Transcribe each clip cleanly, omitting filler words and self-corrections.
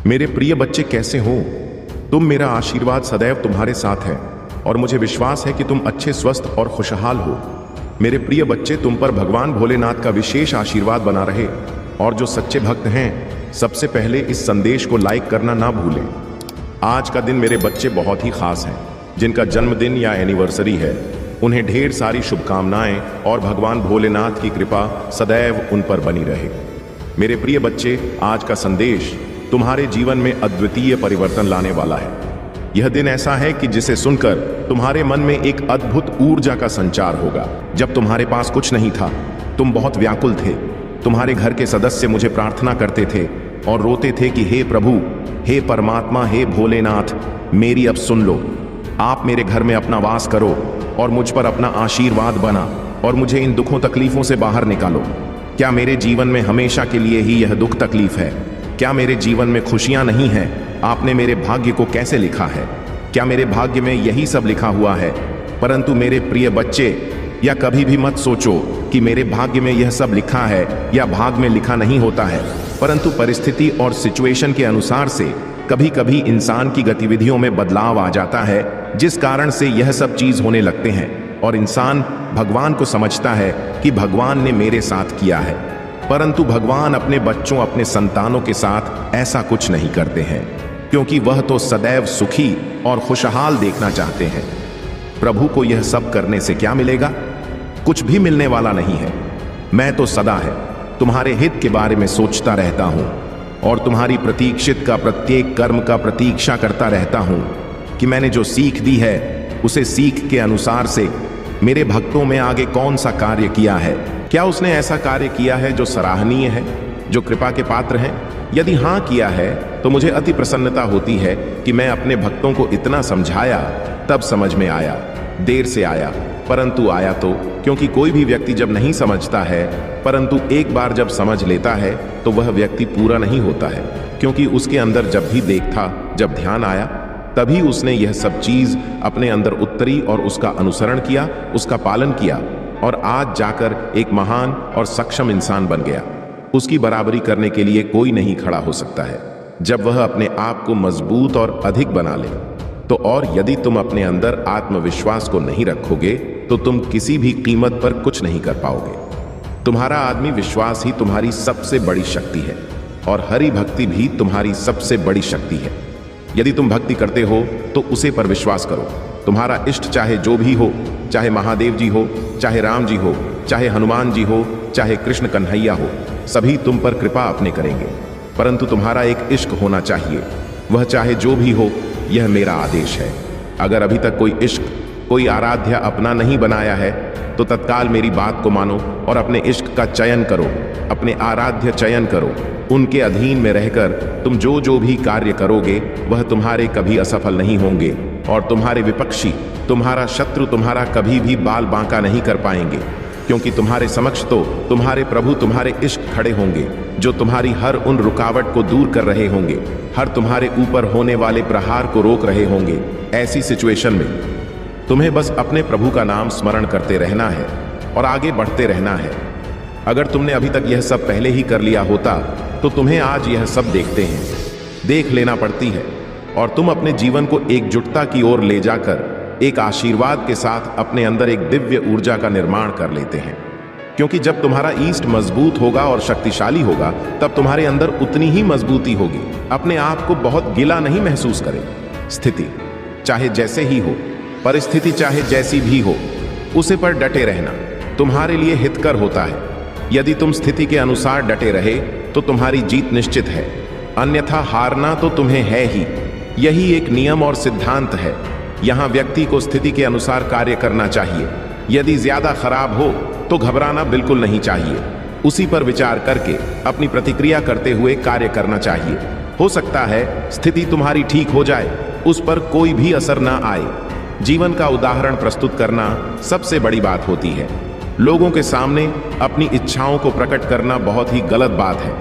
मेरे प्रिय बच्चे कैसे हो? तुम मेरा आशीर्वाद सदैव तुम्हारे साथ है और मुझे विश्वास है कि तुम अच्छे, स्वस्थ और खुशहाल हो। मेरे प्रिय बच्चे, तुम पर भगवान भोलेनाथ का विशेष आशीर्वाद बना रहे। और जो सच्चे भक्त हैं, सबसे पहले इस संदेश को लाइक करना ना भूलें। आज का दिन मेरे बच्चे बहुत ही खास हैं, जिनका जन्मदिन या एनिवर्सरी है। उन्हें ढेर सारी शुभकामनाएं और भगवान भोलेनाथ की कृपा सदैव उन पर बनी रहे। मेरे प्रिय बच्चे, आज का संदेश तुम्हारे जीवन में अद्वितीय परिवर्तन लाने वाला है। यह दिन ऐसा है कि जिसे सुनकर तुम्हारे मन में एक अद्भुत ऊर्जा का संचार होगा। जब तुम्हारे पास कुछ नहीं था, तुम बहुत व्याकुल थे। तुम्हारे घर के सदस्य मुझे प्रार्थना करते थे और रोते थे कि हे प्रभु, हे परमात्मा, हे भोलेनाथ, मेरी अब सुन लो। आप मेरे घर में अपना वास करो और मुझ पर अपना आशीर्वाद बना और मुझे इन दुखों तकलीफों से बाहर निकालो। क्या मेरे जीवन में हमेशा के लिए ही यह दुख तकलीफ है? क्या मेरे जीवन में खुशियां नहीं हैं? आपने मेरे भाग्य को कैसे लिखा है? क्या मेरे भाग्य में यही सब लिखा हुआ है? परंतु मेरे प्रिय बच्चे, या कभी भी मत सोचो कि मेरे भाग्य में यह सब लिखा है या भाग में लिखा नहीं होता है। परंतु परिस्थिति और सिचुएशन के अनुसार से कभी कभी इंसान की गतिविधियों में बदलाव आ जाता है, जिस कारण से यह सब चीज होने लगते हैं और इंसान भगवान को समझता है कि भगवान ने मेरे साथ किया है। परंतु भगवान अपने बच्चों, अपने संतानों के साथ ऐसा कुछ नहीं करते हैं, क्योंकि वह तो सदैव सुखी और खुशहाल देखना चाहते हैं। प्रभु को यह सब करने से क्या मिलेगा? कुछ भी मिलने वाला नहीं है। मैं तो सदा है तुम्हारे हित के बारे में सोचता रहता हूं और तुम्हारी प्रतीक्षित का प्रत्येक कर्म का प्रतीक्षा करता रहता हूं कि मैंने जो सीख दी है, उसे सीख के अनुसार से मेरे भक्तों में आगे कौन सा कार्य किया है। क्या उसने ऐसा कार्य किया है जो सराहनीय है, जो कृपा के पात्र हैं? यदि हाँ किया है, तो मुझे अति प्रसन्नता होती है कि मैं अपने भक्तों को इतना समझाया, तब समझ में आया। देर से आया, परंतु आया तो। क्योंकि कोई भी व्यक्ति जब नहीं समझता है, परंतु एक बार जब समझ लेता है, तो वह व्यक्ति पूरा नहीं होता है। क्योंकि उसके अंदर जब भी देख था, जब ध्यान आया, तभी उसने यह सब चीज अपने अंदर उतरी और उसका अनुसरण किया, उसका पालन किया और आज जाकर एक महान और सक्षम इंसान बन गया। उसकी बराबरी करने के लिए कोई नहीं खड़ा हो सकता है। जब वह अपने आप को मजबूत और अधिक बना ले तो, और यदि तुम अपने अंदर आत्मविश्वास को नहीं रखोगे, तो तुम किसी भी कीमत पर कुछ नहीं कर पाओगे। तुम्हारा आत्मी विश्वास ही तुम्हारी सबसे बड़ी शक्ति है और हरि भक्ति भी तुम्हारी सबसे बड़ी शक्ति है। यदि तुम भक्ति करते हो तो उसे पर विश्वास करो। तुम्हारा इष्ट चाहे जो भी हो, चाहे महादेव जी हो, चाहे राम जी हो, चाहे हनुमान जी हो, चाहे कृष्ण कन्हैया हो, सभी तुम पर कृपा अपने करेंगे। परंतु तुम्हारा एक इश्क होना चाहिए, वह चाहे जो भी हो। यह मेरा आदेश है। अगर अभी तक कोई इश्क, कोई आराध्य अपना नहीं बनाया है, तो तत्काल मेरी बात को मानो और अपने इश्क का चयन करो, अपने आराध्य चयन करो। उनके अधीन में रहकर तुम जो जो भी कार्य करोगे, वह तुम्हारे कभी असफल नहीं होंगे और तुम्हारे विपक्षी, तुम्हारा शत्रु तुम्हारा कभी भी बाल बांका नहीं कर पाएंगे। क्योंकि तुम्हारे समक्ष तो तुम्हारे प्रभु, तुम्हारे इश्क खड़े होंगे, जो तुम्हारी हर उन रुकावट को दूर कर रहे होंगे, हर तुम्हारे ऊपर होने वाले प्रहार को रोक रहे होंगे। ऐसी सिचुएशन में तुम्हें बस अपने प्रभु का नाम स्मरण करते रहना है और आगे बढ़ते रहना है। अगर तुमने अभी तक यह सब पहले ही कर लिया होता, तो तुम्हें आज यह सब देख लेना पड़ती है और तुम अपने जीवन को एकजुटता की ओर ले जाकर एक आशीर्वाद के साथ अपने अंदर एक दिव्य ऊर्जा का निर्माण कर लेते हैं। क्योंकि जब तुम्हारा ईस्ट मजबूत होगा और शक्तिशाली होगा, तब तुम्हारे अंदर उतनी ही मजबूती होगी। अपने आप को बहुत गिला नहीं महसूस करें। स्थिति चाहे जैसे ही हो, परिस्थिति चाहे जैसी भी हो, उसे पर डटे रहना तुम्हारे लिए हितकर होता है। यदि तुम स्थिति के अनुसार डटे रहे, तो तुम्हारी जीत निश्चित है, अन्यथा हारना तो तुम्हें है ही। यही एक नियम और सिद्धांत है। यहाँ व्यक्ति को स्थिति के अनुसार कार्य करना चाहिए। यदि ज्यादा खराब हो तो घबराना बिल्कुल नहीं चाहिए। उसी पर विचार करके अपनी प्रतिक्रिया करते हुए कार्य करना चाहिए। हो सकता है स्थिति तुम्हारी ठीक हो जाए, उस पर कोई भी असर ना आए। जीवन का उदाहरण प्रस्तुत करना सबसे बड़ी बात होती है। लोगों के सामने अपनी इच्छाओं को प्रकट करना बहुत ही गलत बात है,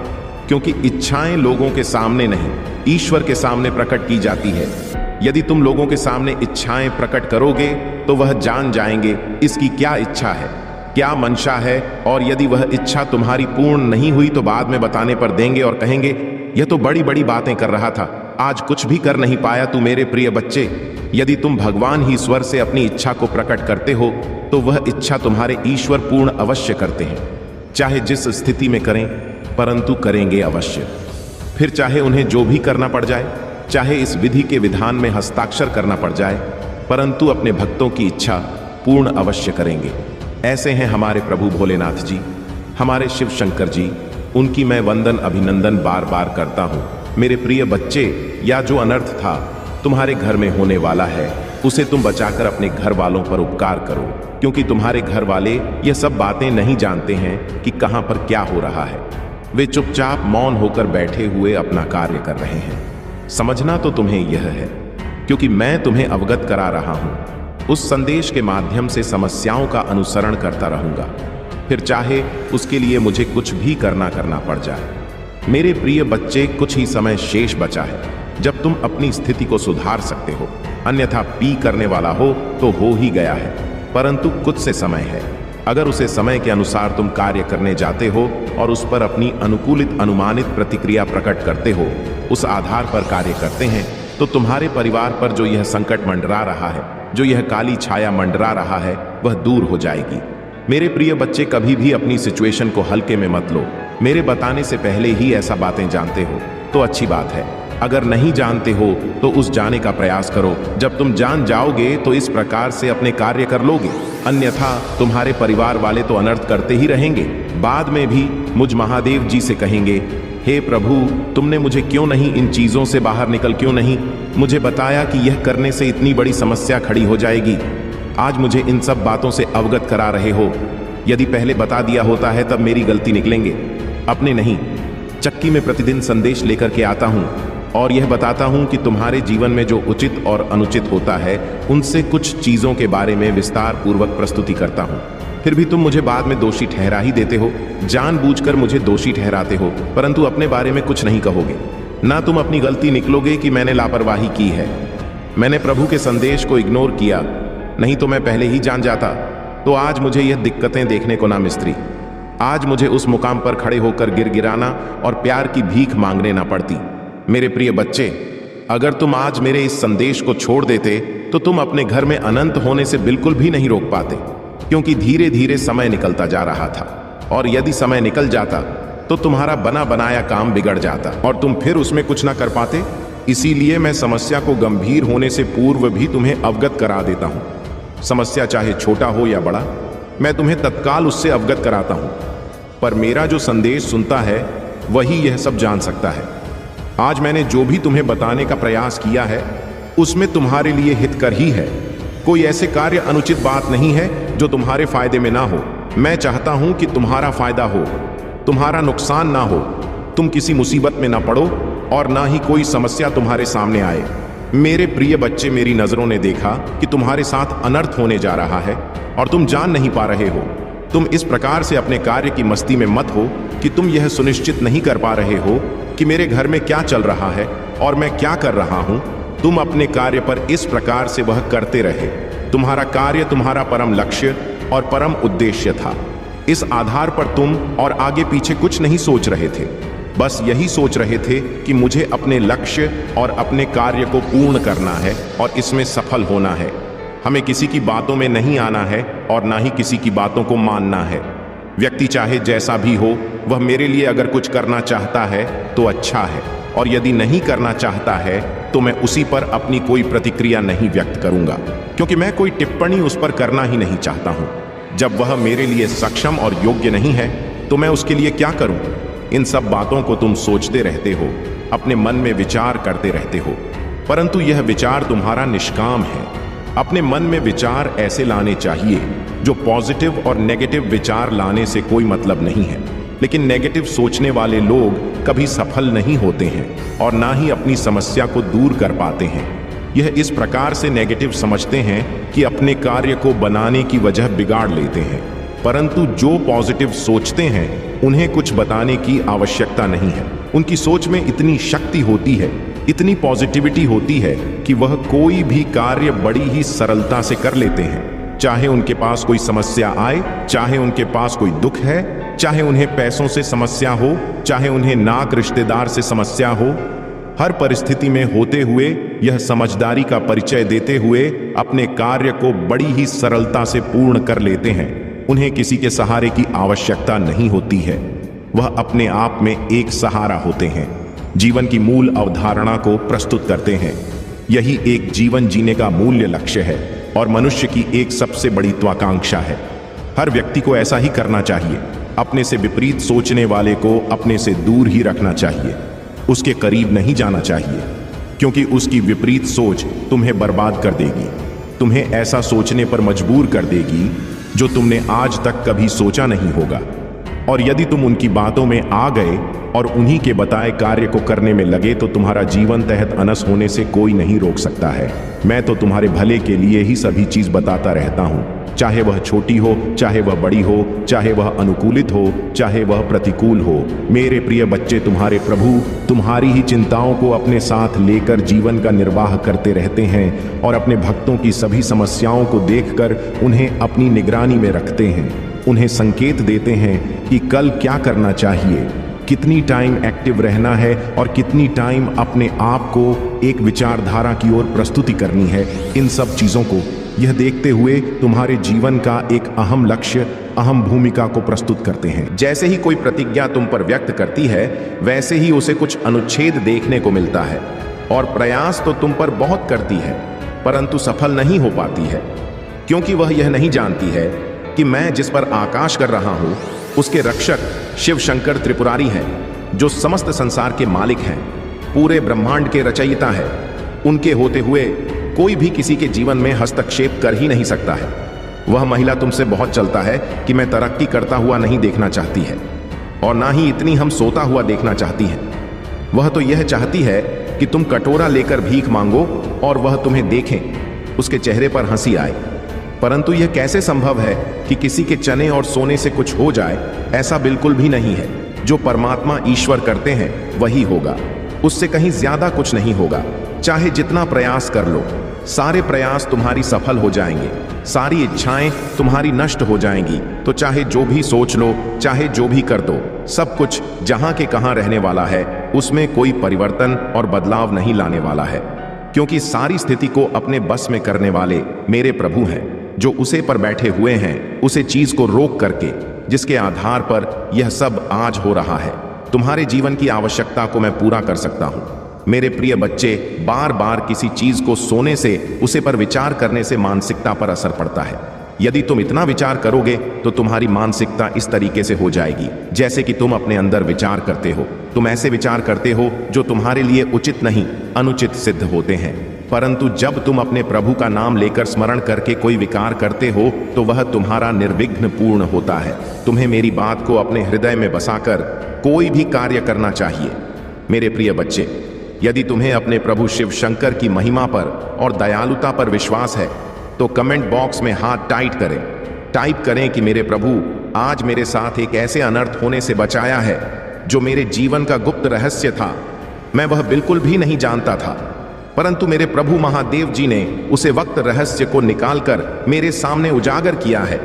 क्योंकि इच्छाएं लोगों के सामने नहीं, ईश्वर के सामने प्रकट की जाती है। यदि तुम लोगों के सामने इच्छाएं प्रकट करोगे, तो वह जान जाएंगे इसकी क्या इच्छा है, क्या मंशा है, और यदि वह इच्छा तुम्हारी पूर्ण नहीं हुई, तो बाद में बताने पर देंगे और कहेंगे यह तो बड़ी बड़ी बातें कर रहा था, आज कुछ भी कर नहीं पाया तू। मेरे प्रिय बच्चे, यदि तुम भगवान ही ईश्वर से अपनी इच्छा को प्रकट करते हो तो वह इच्छा तुम्हारे ईश्वर पूर्ण अवश्य करते हैं। चाहे जिस स्थिति में करें, परंतु करेंगे अवश्य। फिर चाहे उन्हें जो भी करना पड़ जाए, चाहे इस विधि के विधान में हस्ताक्षर करना पड़ जाए, परंतु अपने भक्तों की इच्छा पूर्ण अवश्य करेंगे। ऐसे हैं हमारे प्रभु भोलेनाथ जी, हमारे शिव शंकर जी, उनकी मैं वंदन अभिनंदन बार बार करता हूँ। मेरे प्रिय बच्चे, या जो अनर्थ था तुम्हारे घर में होने वाला है, उसे तुम बचाकर अपने घर वालों पर उपकार करो, क्योंकि तुम्हारे घर वाले ये सब बातें नहीं जानते हैं कि कहाँ पर क्या हो रहा है। वे चुपचाप मौन होकर बैठे हुए अपना कार्य कर रहे हैं। समझना तो तुम्हें यह है, क्योंकि मैं तुम्हें अवगत करा रहा हूं। उस संदेश के माध्यम से समस्याओं का अनुसरण करता रहूंगा, फिर चाहे उसके लिए मुझे कुछ भी करना पड़ जाए। मेरे प्रिय बच्चे, कुछ ही समय शेष बचा है जब तुम अपनी स्थिति को सुधार सकते हो, अन्यथा पी करने वाला हो ही गया है। परंतु कुछ से समय है, अगर उसे समय के अनुसार तुम कार्य करने जाते हो और उस पर अपनी अनुकूलित अनुमानित प्रतिक्रिया प्रकट करते हो, उस आधार पर कार्य करते हैं, तो तुम्हारे परिवार पर जो यह संकट मंडरा रहा है, जो यह काली छाया मंडरा रहा है, वह दूर हो जाएगी। मेरे प्रिय बच्चे, कभी भी अपनी सिचुएशन को हल्के में मत लो। मेरे बताने से पहले ही ऐसा बातें जानते हो तो अच्छी बात है, अगर नहीं जानते हो तो उस जाने का प्रयास करो। जब तुम जान जाओगे तो इस प्रकार से अपने कार्य कर लोगे, अन्यथा तुम्हारे परिवार वाले तो अनर्थ करते ही रहेंगे। बाद में भी मुझ महादेव जी से कहेंगे, हे प्रभु, तुमने मुझे क्यों नहीं इन चीजों से बाहर निकल क्यों नहीं मुझे बताया कि यह करने से इतनी बड़ी समस्या खड़ी हो जाएगी। आज मुझे इन सब बातों से अवगत करा रहे हो। यदि पहले बता दिया होता है तब मेरी गलती निकलेंगे, अपने नहीं। चक्की में प्रतिदिन संदेश लेकर के आता हूं और यह बताता हूं कि तुम्हारे जीवन में जो उचित और अनुचित होता है, उनसे कुछ चीजों के बारे में विस्तार पूर्वक प्रस्तुति करता हूं। फिर भी तुम मुझे बाद में दोषी ठहरा ही देते हो, जानबूझकर मुझे दोषी ठहराते हो, परंतु अपने बारे में कुछ नहीं कहोगे। ना तुम अपनी गलती निकलोगे कि मैंने लापरवाही की है, मैंने प्रभु के संदेश को इग्नोर किया, नहीं तो मैं पहले ही जान जाता। तो आज मुझे यह दिक्कतें देखने को ना मिस्त्री, आज मुझे उस मुकाम पर खड़े होकर गिड़गिड़ाना और प्यार की भीख मांगने ना पड़ती। मेरे प्रिय बच्चे, अगर तुम आज मेरे इस संदेश को छोड़ देते तो तुम अपने घर में अनंत होने से बिल्कुल भी नहीं रोक पाते, क्योंकि धीरे धीरे समय निकलता जा रहा था, और यदि समय निकल जाता तो तुम्हारा बना बनाया काम बिगड़ जाता और तुम फिर उसमें कुछ ना कर पाते। इसीलिए मैं समस्या को गंभीर होने से पूर्व भी तुम्हें अवगत करा देता हूं। समस्या चाहे छोटा हो या बड़ा, मैं तुम्हें तत्काल उससे अवगत कराता हूं, पर मेरा जो संदेश सुनता है वही यह सब जान सकता है। आज मैंने जो भी तुम्हें बताने का प्रयास किया है, उसमें तुम्हारे लिए हितकर ही है। कोई ऐसे कार्य अनुचित बात नहीं है जो तुम्हारे फायदे में ना हो। मैं चाहता हूं कि तुम्हारा फायदा हो, तुम्हारा नुकसान ना हो, तुम किसी मुसीबत में ना पड़ो और ना ही कोई समस्या तुम्हारे सामने आए। मेरे प्रिय बच्चे, मेरी नजरों ने देखा कि तुम्हारे साथ अनर्थ होने जा रहा है और तुम जान नहीं पा रहे हो। तुम इस प्रकार से अपने कार्य की मस्ती में मत हो कि तुम यह सुनिश्चित नहीं कर पा रहे हो कि मेरे घर में क्या चल रहा है और मैं क्या कर रहा हूं। तुम अपने कार्य पर इस प्रकार से वह करते रहे। तुम्हारा कार्य तुम्हारा परम लक्ष्य और परम उद्देश्य था। इस आधार पर तुम और आगे पीछे कुछ नहीं सोच रहे थे, बस यही सोच रहे थे कि मुझे अपने लक्ष्य और अपने कार्य को पूर्ण करना है और इसमें सफल होना है। हमें किसी की बातों में नहीं आना है और ना ही किसी की बातों को मानना है। व्यक्ति चाहे जैसा भी हो, वह मेरे लिए अगर कुछ करना चाहता है तो अच्छा है, और यदि नहीं करना चाहता है तो मैं उसी पर अपनी कोई प्रतिक्रिया नहीं व्यक्त करूंगा, क्योंकि मैं कोई टिप्पणी उस पर करना ही नहीं चाहता हूं। जब वह मेरे लिए सक्षम और योग्य नहीं है तो मैं उसके लिए क्या करूं? इन सब बातों को तुम सोचते रहते हो, अपने मन में विचार करते रहते हो, परंतु यह विचार तुम्हारा निष्काम है। अपने मन में विचार ऐसे लाने चाहिए जो पॉजिटिव और नेगेटिव विचार लाने से कोई मतलब नहीं है। लेकिन नेगेटिव सोचने वाले लोग कभी सफल नहीं होते हैं और ना ही अपनी समस्या को दूर कर पाते हैं। यह इस प्रकार से नेगेटिव समझते हैं कि अपने कार्य को बनाने की वजह बिगाड़ लेते हैं, परंतु जो पॉजिटिव सोचते हैं उन्हें कुछ बताने की आवश्यकता नहीं है। उनकी सोच में इतनी शक्ति होती है, इतनी पॉजिटिविटी होती है कि वह कोई भी कार्य बड़ी ही सरलता से कर लेते हैं। चाहे उनके पास कोई समस्या आए, चाहे उनके पास कोई दुख है, चाहे उन्हें पैसों से समस्या हो, चाहे उन्हें नाक रिश्तेदार से समस्या हो, हर परिस्थिति में होते हुए यह समझदारी का परिचय देते हुए अपने कार्य को बड़ी ही सरलता से पूर्ण कर लेते हैं। उन्हें किसी के सहारे की आवश्यकता नहीं होती है, वह अपने आप में एक सहारा होते हैं। जीवन की मूल अवधारणा को प्रस्तुत करते हैं। यही एक जीवन जीने का मूल्य लक्ष्य है और मनुष्य की एक सबसे बड़ी महत्वाकांक्षा है। हर व्यक्ति को ऐसा ही करना चाहिए। अपने से विपरीत सोचने वाले को अपने से दूर ही रखना चाहिए, उसके करीब नहीं जाना चाहिए, क्योंकि उसकी विपरीत सोच तुम्हें बर्बाद कर देगी, तुम्हें ऐसा सोचने पर मजबूर कर देगी जो तुमने आज तक कभी सोचा नहीं होगा। और यदि तुम उनकी बातों में आ गए और उन्हीं के बताए कार्य को करने में लगे तो तुम्हारा जीवन तहत अनस होने से कोई नहीं रोक सकता है। मैं तो तुम्हारे भले के लिए ही सभी चीज बताता रहता हूँ, चाहे वह छोटी हो, चाहे वह बड़ी हो, चाहे वह अनुकूलित हो, चाहे वह प्रतिकूल हो। मेरे प्रिय बच्चे, तुम्हारे प्रभु तुम्हारी ही चिंताओं को अपने साथ लेकर जीवन का निर्वाह करते रहते हैं और अपने भक्तों की सभी समस्याओं को देखकर उन्हें अपनी निगरानी में रखते हैं। उन्हें संकेत देते हैं कि कल क्या करना चाहिए, कितनी टाइम एक्टिव रहना है और कितनी टाइम अपने आप को एक विचारधारा की ओर प्रस्तुति करनी है। इन सब चीज़ों को यह देखते हुए तुम्हारे जीवन का एक अहम लक्ष्य, अहम भूमिका को प्रस्तुत करते हैं। जैसे ही कोई प्रतिज्ञा तुम पर व्यक्त करती है, वैसे ही उसे कुछ अनुच्छेद देखने को मिलता है और प्रयास तो तुम पर बहुत करती है, परंतु सफल नहीं हो पाती है, क्योंकि वह यह नहीं जानती है कि मैं जिस पर आकाश कर रहा हूं उसके रक्षक शिव शंकर त्रिपुरारी हैं, जो समस्त संसार के मालिक हैं, पूरे ब्रह्मांड के रचयिता है। उनके होते हुए कोई भी किसी के जीवन में हस्तक्षेप कर ही नहीं सकता है। वह महिला तुमसे बहुत चलता है कि मैं तरक्की करता हुआ नहीं देखना चाहती है और ना ही इतनी हम सोता हुआ देखना चाहती है। वह तो यह चाहती है कि तुम कटोरा लेकर भीख मांगो और वह तुम्हें देखें, उसके चेहरे पर हंसी आए। परंतु यह कैसे संभव है कि किसी के चने और सोने से कुछ हो जाए? ऐसा बिल्कुल भी नहीं है। जो परमात्मा ईश्वर करते हैं वही होगा, उससे कहीं ज्यादा कुछ नहीं होगा। चाहे जितना प्रयास कर लो, सारे प्रयास तुम्हारी सफल हो जाएंगे, सारी इच्छाएं तुम्हारी नष्ट हो जाएंगी। तो चाहे जो भी सोच लो, चाहे जो भी कर दो, सब कुछ जहां के कहां रहने वाला है, उसमें कोई परिवर्तन और बदलाव नहीं लाने वाला है, क्योंकि सारी स्थिति को अपने बस में करने वाले मेरे प्रभु हैं, जो उसे पर बैठे हुए हैं, उसे चीज को रोक करके, जिसके आधार पर यह सब आज हो रहा है। तुम्हारे जीवन की आवश्यकता को मैं पूरा कर सकता हूं। मेरे प्रिय बच्चे, बार बार किसी चीज को सोने से, उसे पर विचार करने से मानसिकता पर असर पड़ता है। यदि तुम इतना विचार करोगे तो तुम्हारी मानसिकता इस तरीके से हो जाएगी जैसे कि तुम अपने अंदर विचार करते हो। तुम ऐसे विचार करते हो जो तुम्हारे लिए उचित नहीं, अनुचित सिद्ध होते हैं। परंतु जब तुम अपने प्रभु का नाम लेकर स्मरण करके कोई विकार करते हो तो वह तुम्हारा निर्विघ्न पूर्ण होता है। तुम्हें मेरी बात को अपने हृदय में बसाकर कोई भी कार्य करना चाहिए। मेरे प्रिय बच्चे, यदि तुम्हें अपने प्रभु शिव शंकर की महिमा पर और दयालुता पर विश्वास है तो कमेंट बॉक्स में हाथ टाइप करें कि मेरे प्रभु आज मेरे साथ एक ऐसे अनर्थ होने से बचाया है जो मेरे जीवन का गुप्त रहस्य था। मैं वह बिल्कुल भी नहीं जानता था, परंतु मेरे प्रभु महादेव जी ने उसे वक्त रहस्य को निकालकर मेरे सामने उजागर किया है।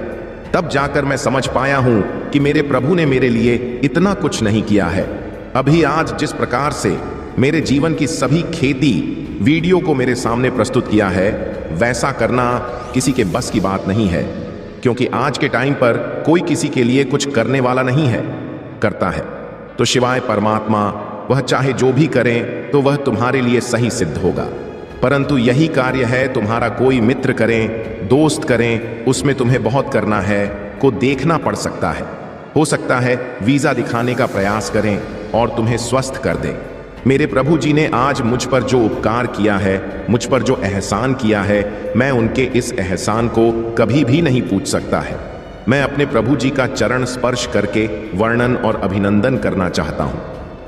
तब जाकर मैं समझ पाया हूं कि मेरे प्रभु ने मेरे लिए इतना कुछ नहीं किया है। अभी आज जिस प्रकार से मेरे जीवन की सभी खेती वीडियो को मेरे सामने प्रस्तुत किया है, वैसा करना किसी के बस की बात नहीं है, क्योंकि आज के टाइम पर कोई किसी के लिए कुछ करने वाला नहीं है, करता है तो शिवाय परमात्मा, वह चाहे जो भी करें तो वह तुम्हारे लिए सही सिद्ध होगा। परंतु यही कार्य है तुम्हारा कोई मित्र करें, दोस्त करें, उसमें तुम्हें बहुत करना है, को देखना पड़ सकता है। हो सकता है वीजा दिखाने का प्रयास करें और तुम्हें स्वस्थ कर दें। मेरे प्रभु जी ने आज मुझ पर जो उपकार किया है, मुझ पर जो एहसान किया है, मैं उनके इस एहसान को कभी भी नहीं पूछ सकता है। मैं अपने प्रभु जी का चरण स्पर्श करके वर्णन और अभिनंदन करना चाहता हूँ,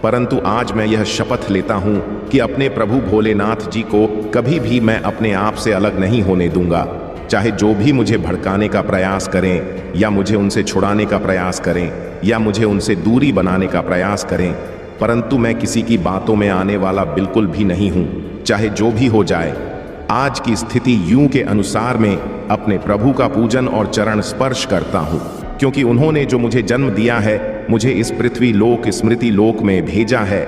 परंतु आज मैं यह शपथ लेता हूँ कि अपने प्रभु भोलेनाथ जी को कभी भी मैं अपने आप से अलग नहीं होने दूंगा। चाहे जो भी मुझे भड़काने का प्रयास करें या मुझे उनसे छुड़ाने का प्रयास करें या मुझे उनसे दूरी बनाने का प्रयास करें, परंतु मैं किसी की बातों में आने वाला बिल्कुल भी नहीं हूं। चाहे जो भी हो जाए, आज की स्थिति यूं के अनुसार में अपने प्रभु का पूजन और चरण स्पर्श करता हूँ, क्योंकि उन्होंने जो मुझे जन्म दिया है, मुझे इस पृथ्वी लोक स्मृति लोक में भेजा है।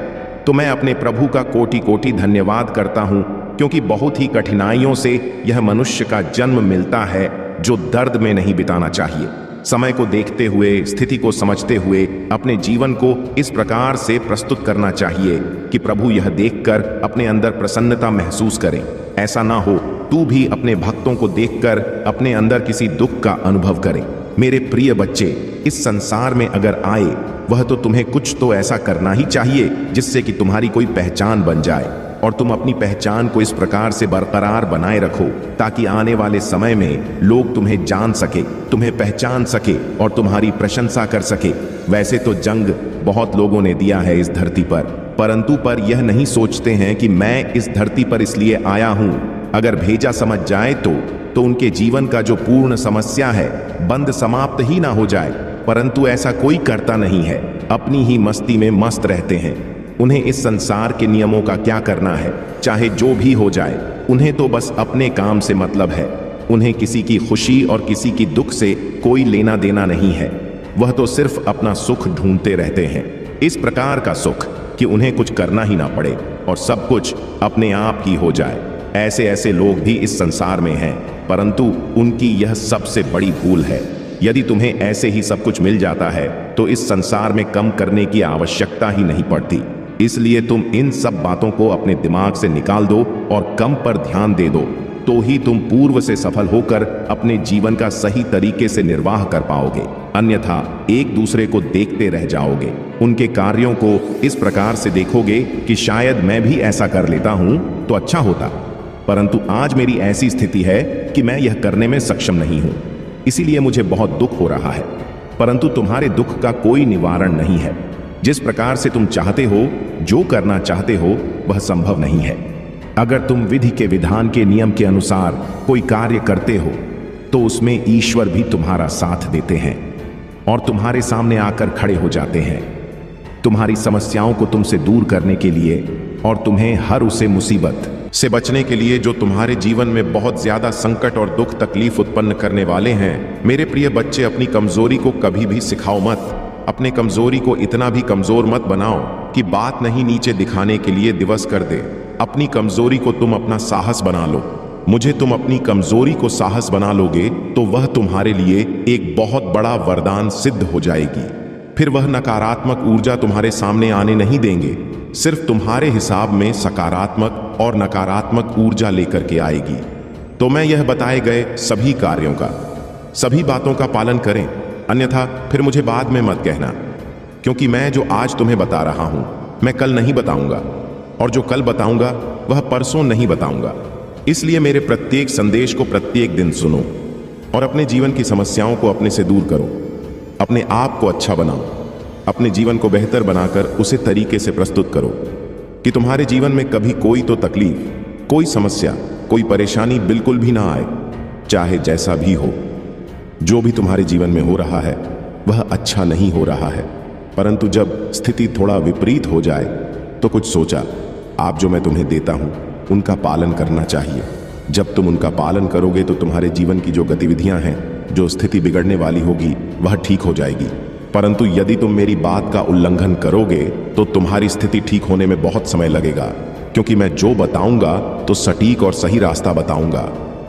तो मैं अपने प्रभु का कोटि कोटि धन्यवाद करता हूँ, क्योंकि बहुत ही कठिनाइयों से यह मनुष्य का जन्म मिलता है जो दर्द में नहीं बिताना चाहिए। समय को देखते हुए, स्थिति को समझते हुए अपने जीवन को इस प्रकार से प्रस्तुत करना चाहिए कि प्रभु यह देखकर अपने अंदर प्रसन्नता महसूस करें। ऐसा ना हो तू भी अपने भक्तों को देखकर अपने अंदर किसी दुख का अनुभव करे। मेरे प्रिय बच्चे, इस संसार में अगर आए वह तो तुम्हें कुछ तो ऐसा करना ही चाहिए जिससे कि तुम्हारी कोई पहचान बन जाए, और तुम अपनी पहचान को इस प्रकार से बरकरार बनाए रखो ताकि आने वाले समय में लोग तुम्हें जान सके, तुम्हें पहचान सके और तुम्हारी प्रशंसा कर सके। वैसे तो जंग बहुत लोगों ने दिया है इस धरती पर, परंतु यह नहीं सोचते हैं कि मैं इस धरती पर इसलिए आया हूं। अगर भेजा समझ जाए तो उनके जीवन का जो पूर्ण समस्या है बंद समाप्त ही ना हो जाए, परंतु ऐसा कोई करता नहीं है। अपनी ही मस्ती में मस्त रहते हैं। उन्हें इस संसार के नियमों का क्या करना है, चाहे जो भी हो जाए। उन्हें तो बस अपने काम से मतलब है। उन्हें किसी की खुशी और किसी की दुख से कोई लेना देना नहीं है। वह तो सिर्फ अपना सुख ढूंढते रहते हैं, इस प्रकार का सुख कि उन्हें कुछ करना ही ना पड़े और सब कुछ अपने आप ही हो जाए। ऐसे ऐसे लोग भी इस संसार में हैं, परंतु उनकी यह सबसे बड़ी भूल है। यदि तुम्हें ऐसे ही सब कुछ मिल जाता है तो इस संसार में कम करने की आवश्यकता ही नहीं पड़ती। इसलिए तुम इन सब बातों को अपने दिमाग से निकाल दो और कम पर ध्यान दे दो, तो ही तुम पूर्व से सफल होकर अपने जीवन का सही तरीके से निर्वाह कर पाओगे। अन्यथा एक दूसरे को देखते रह जाओगे, उनके कार्यों को इस प्रकार से देखोगे कि शायद मैं भी ऐसा कर लेता हूं तो अच्छा होता, परंतु आज मेरी ऐसी स्थिति है कि मैं यह करने में सक्षम नहीं हूं, इसीलिए मुझे बहुत दुख हो रहा है। परंतु तुम्हारे दुख का कोई निवारण नहीं है। जिस प्रकार से तुम चाहते हो, जो करना चाहते हो, वह संभव नहीं है। अगर तुम विधि के विधान के नियम के अनुसार कोई कार्य करते हो तो उसमें ईश्वर भी तुम्हारा साथ देते हैं और तुम्हारे सामने आकर खड़े हो जाते हैं तुम्हारी समस्याओं को तुमसे दूर करने के लिए और तुम्हें हर उसे मुसीबत से बचने के लिए जो तुम्हारे जीवन में बहुत ज्यादा संकट और दुख तकलीफ उत्पन्न करने वाले हैं। मेरे प्रिय बच्चे, अपनी कमजोरी को कभी भी सिखाओ मत। अपने कमजोरी को इतना भी कमजोर मत बनाओ कि बात नहीं नीचे दिखाने के लिए दिवस कर दे। अपनी कमजोरी को तुम अपना साहस बना लो। मुझे तुम अपनी कमजोरी को साहस बना लोगे तो वह तुम्हारे लिए एक बहुत बड़ा वरदान सिद्ध हो जाएगी। फिर वह नकारात्मक ऊर्जा तुम्हारे सामने आने नहीं देंगे, सिर्फ तुम्हारे हिसाब में सकारात्मक और नकारात्मक ऊर्जा लेकर के आएगी। तो मैं यह बताए गए सभी कार्यों का, सभी बातों का पालन करें, अन्यथा फिर मुझे बाद में मत कहना, क्योंकि मैं जो आज तुम्हें बता रहा हूं मैं कल नहीं बताऊंगा, और जो कल बताऊंगा वह परसों नहीं बताऊंगा। इसलिए मेरे प्रत्येक संदेश को प्रत्येक दिन सुनो और अपने जीवन की समस्याओं को अपने से दूर करो। अपने आप को अच्छा बनाओ, अपने जीवन को बेहतर बनाकर उसे तरीके से प्रस्तुत करो कि तुम्हारे जीवन में कभी कोई तो तकलीफ, कोई समस्या, कोई परेशानी बिल्कुल भी ना आए। चाहे जैसा भी हो, जो भी तुम्हारे जीवन में हो रहा है वह अच्छा नहीं हो रहा है, परंतु जब स्थिति थोड़ा विपरीत हो जाए तो कुछ सोचा, आप जो मैं तुम्हें देता हूं उनका पालन करना चाहिए। जब तुम उनका पालन करोगे तो तुम्हारे जीवन की जो गतिविधियां हैं, जो स्थिति बिगड़ने वाली होगी वह ठीक हो जाएगी। परंतु यदि तुम मेरी बात का उल्लंघन करोगे तो तुम्हारी स्थिति ठीक होने में बहुत समय लगेगा, क्योंकि मैं जो बताऊंगा तो सटीक और सही रास्ता बताऊंगा।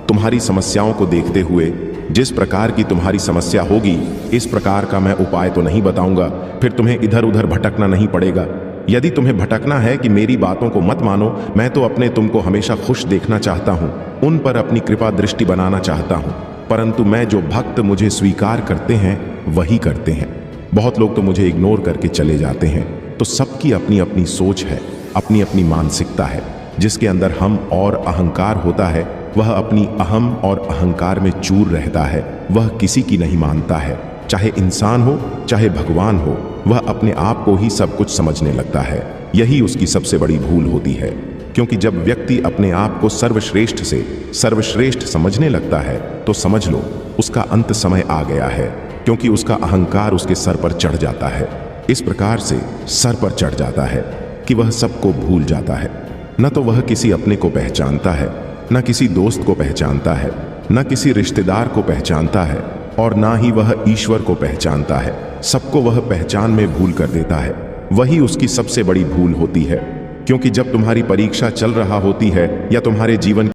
तुम्हारी समस्याओं को देखते हुए जिस प्रकार की तुम्हारी समस्या होगी इस प्रकार का मैं उपाय तो नहीं बताऊंगा, फिर तुम्हें इधर उधर भटकना नहीं पड़ेगा। यदि तुम्हें भटकना है कि मेरी बातों को मत मानो, मैं तो अपने तुमको हमेशा खुश देखना चाहता हूं, उन पर अपनी कृपा दृष्टि बनाना चाहता हूं, परंतु मैं जो भक्त मुझे स्वीकार करते हैं वही करते हैं। बहुत लोग तो मुझे इग्नोर करके चले जाते हैं। तो सबकी अपनी अपनी सोच है, अपनी अपनी मानसिकता है। जिसके अंदर हम और अहंकार होता है वह अपनी अहम और अहंकार में चूर रहता है, वह किसी की नहीं मानता है। चाहे इंसान हो चाहे भगवान हो, वह अपने आप को ही सब कुछ समझने लगता है। यही उसकी सबसे बड़ी भूल होती है, क्योंकि जब व्यक्ति अपने आप को सर्वश्रेष्ठ से सर्वश्रेष्ठ समझने लगता है तो समझ लो उसका अंत समय आ गया है, क्योंकि उसका अहंकार उसके सर पर चढ़ जाता है। इस प्रकार से सर पर चढ़ जाता है कि वह सबको भूल जाता है। न तो वह किसी अपने को पहचानता है, न किसी दोस्त को पहचानता है, न किसी रिश्तेदार को पहचानता है और ना ही वह ईश्वर को पहचानता है। सबको वह पहचान में भूल कर देता है। वही उसकी सबसे बड़ी भूल होती है, क्योंकि जब तुम्हारी परीक्षा चल रहा होती है या तुम्हारे जीवन